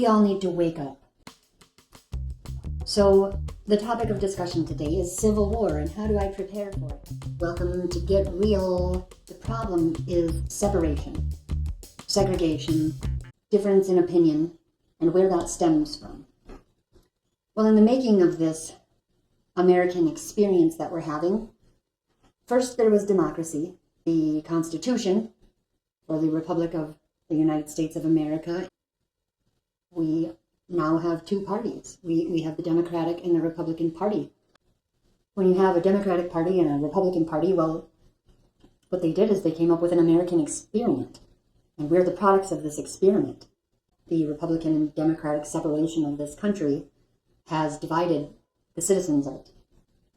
we all need to wake up. So the topic of discussion today is civil war and how do I prepare for it? Welcome to Get Real. The problem is separation, segregation, difference in opinion, and where that stems from. Well, in the making of this American experience that we're having, first there was democracy, the Constitution, or the Republic of the United States of America. We now have two parties. We have the Democratic and the Republican Party. When you have a Democratic Party and a Republican Party, well, what they did is they came up with an American experiment. And we're the products of this experiment. The Republican and Democratic separation of this country has divided the citizens of it.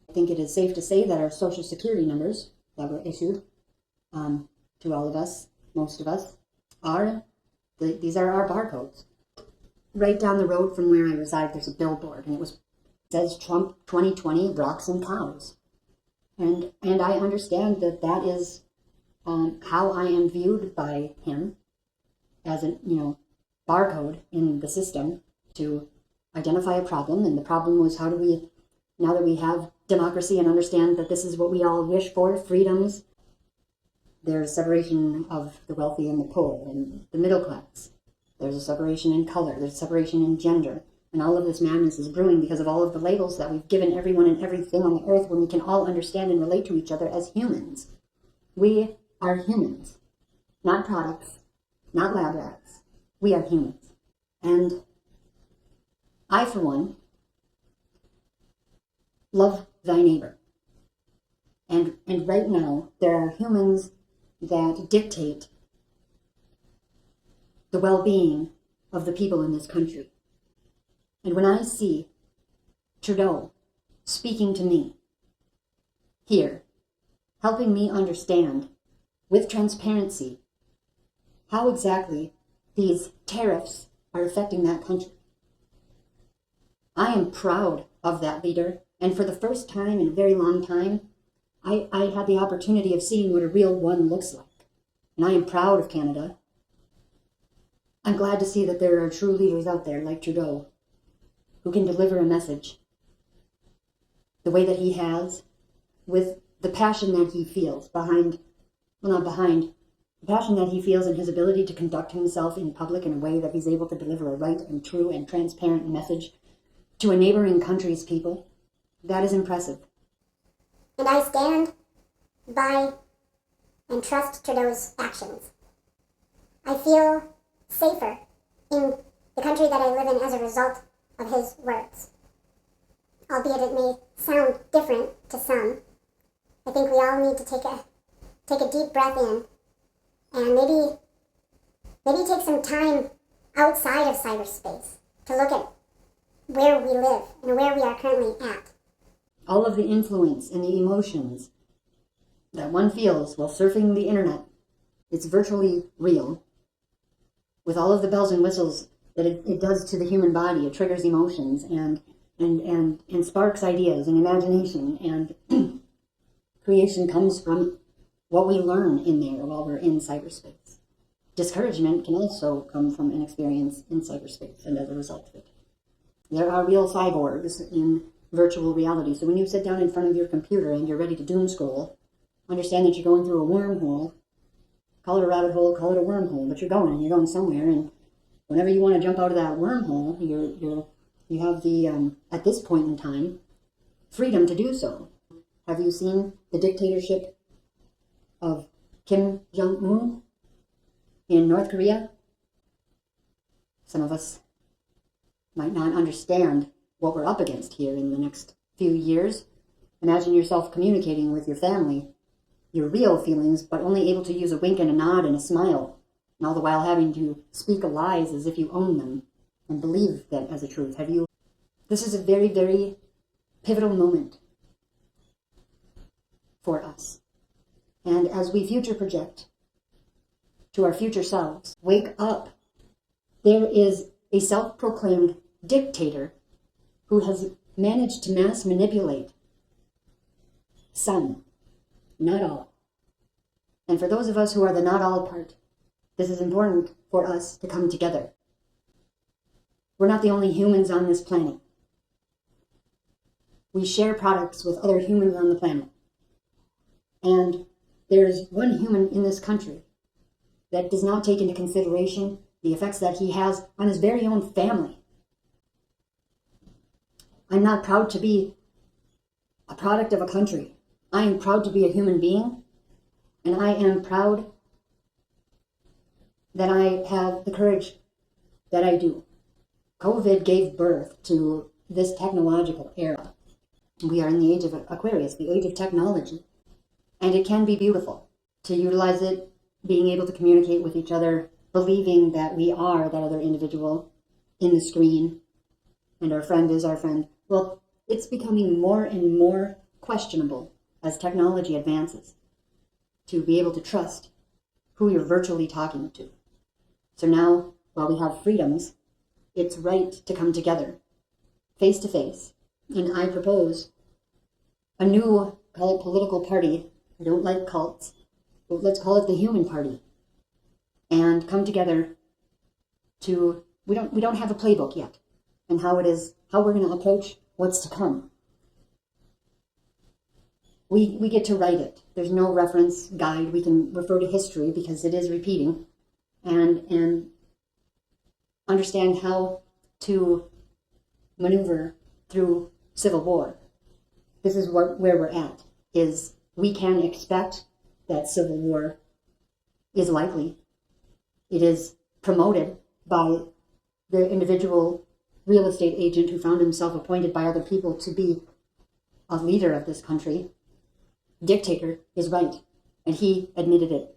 I think it is safe to say that our Social Security numbers that were issued to all of us, most of us, these are our barcodes. Right down the road from where I reside, there's a billboard, and it says Trump 2020 rocks and cows. And I understand that is how I am viewed by him as a barcode in the system to identify a problem. And the problem was, how do we, now that we have democracy and understand that this is what we all wish for, freedoms, there's separation of the wealthy and the poor and the middle class. There's a separation in color, there's separation in gender, and all of this madness is brewing because of all of the labels that we've given everyone and everything on the earth when we can all understand and relate to each other as humans. We are humans, not products, not lab rats. We are humans. And I, for one, love thy neighbor. And right now, there are humans that dictate the well-being of the people in this country. And when I see Trudeau speaking to me here, helping me understand with transparency how exactly these tariffs are affecting that country, I am proud of that leader. And for the first time in a very long time, I had the opportunity of seeing what a real one looks like. And I am proud of Canada. I'm glad to see that there are true leaders out there like Trudeau who can deliver a message the way that he has, with the passion that he feels the passion that he feels in his ability to conduct himself in public in a way that he's able to deliver a right and true and transparent message to a neighboring country's people. That is impressive. And I stand by and trust Trudeau's actions. I feel safer in the country that I live in as a result of his words. Albeit it may sound different to some, I think we all need to take a deep breath in and maybe take some time outside of cyberspace to look at where we live and where we are currently at. All of the influence and the emotions that one feels while surfing the internet, it's virtually real. With all of the bells and whistles that it does to the human body, it triggers emotions and sparks ideas and imagination, and creation comes from what we learn in there while we're in cyberspace. Discouragement can also come from an experience in cyberspace, and as a result of it. There are real cyborgs in virtual reality. So when you sit down in front of your computer and you're ready to doom scroll, understand that you're going through a wormhole. Call it a rabbit hole, call it a wormhole, but you're going somewhere, and whenever you want to jump out of that wormhole, you have the, at this point in time, freedom to do so. Have you seen the dictatorship of Kim Jong-un in North Korea? Some of us might not understand what we're up against here in the next few years. Imagine yourself communicating with your family, your real feelings, but only able to use a wink and a nod and a smile, and all the while having to speak lies as if you own them and believe that as a truth. This is a very, very pivotal moment for us. And as we future project to our future selves, wake up. There is a self-proclaimed dictator who has managed to mass manipulate some, not all. And for those of us who are the not all part, this is important for us to come together. We're not the only humans on this planet. We share products with other humans on the planet. And there's one human in this country that does not take into consideration the effects that he has on his very own family. I'm not proud to be a product of a country. I am proud to be a human being, and I am proud that I have the courage that I do. COVID gave birth to this technological era. We are in the age of Aquarius, the age of technology, and it can be beautiful to utilize it, being able to communicate with each other, believing that we are that other individual in the screen, and our friend is our friend. Well, it's becoming more and more questionable as technology advances to be able to trust who you're virtually talking to. So now, while we have freedoms, it's right to come together, face to face. And I propose a new, call it political party. I don't like cults, but let's call it the human party. And come together to, we don't have a playbook yet, and how we're going to approach what's to come. We get to write it. There's no reference guide. We can refer to history because it is repeating, and understand how to maneuver through civil war. This is where we're at, is we can expect that civil war is likely. It is promoted by the individual real estate agent who found himself appointed by other people to be a leader of this country. Dictator is right, and he admitted it.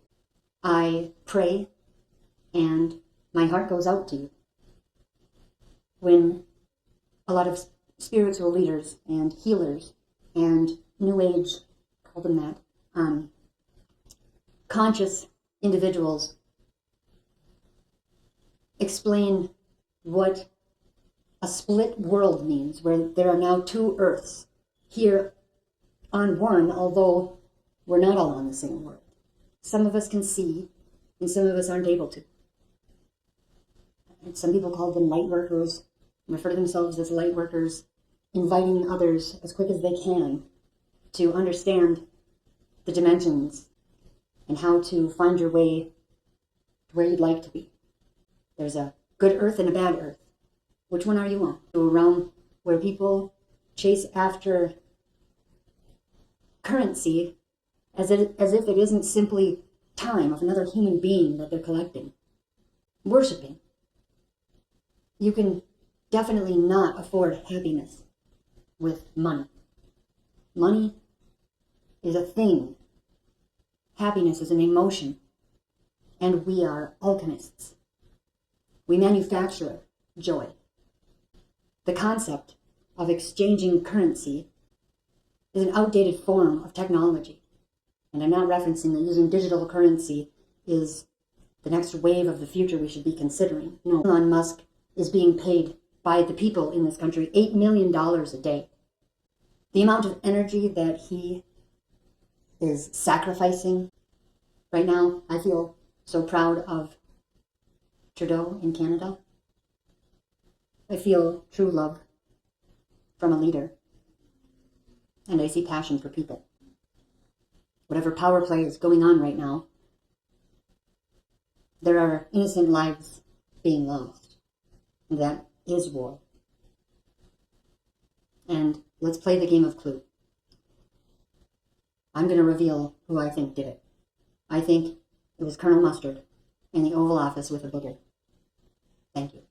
I pray, and my heart goes out to you when a lot of spiritual leaders and healers and New Age, call them that, conscious individuals explain what a split world means, where there are now two Earths here on one, although we're not all on the same world. Some of us can see, and some of us aren't able to. And some people call them light workers, refer to themselves as light workers, inviting others as quick as they can to understand the dimensions and how to find your way to where you'd like to be. There's a good Earth and a bad Earth. Which one are you on? A realm where people chase after currency as if it isn't simply time of another human being that they're collecting, worshiping. You can definitely not afford happiness with money. Money is a thing. Happiness is an emotion. And we are alchemists. We manufacture joy. The concept of exchanging currency is an outdated form of technology. And I'm not referencing that using digital currency is the next wave of the future we should be considering. No, Elon Musk is being paid by the people in this country $8 million a day. The amount of energy that he is sacrificing right now, I feel so proud of Trudeau in Canada. I feel true love from a leader, and I see passion for people. Whatever power play is going on right now, there are innocent lives being lost. And that is war. And let's play the game of Clue. I'm going to reveal who I think did it. I think it was Colonel Mustard in the Oval Office with a booger. Thank you.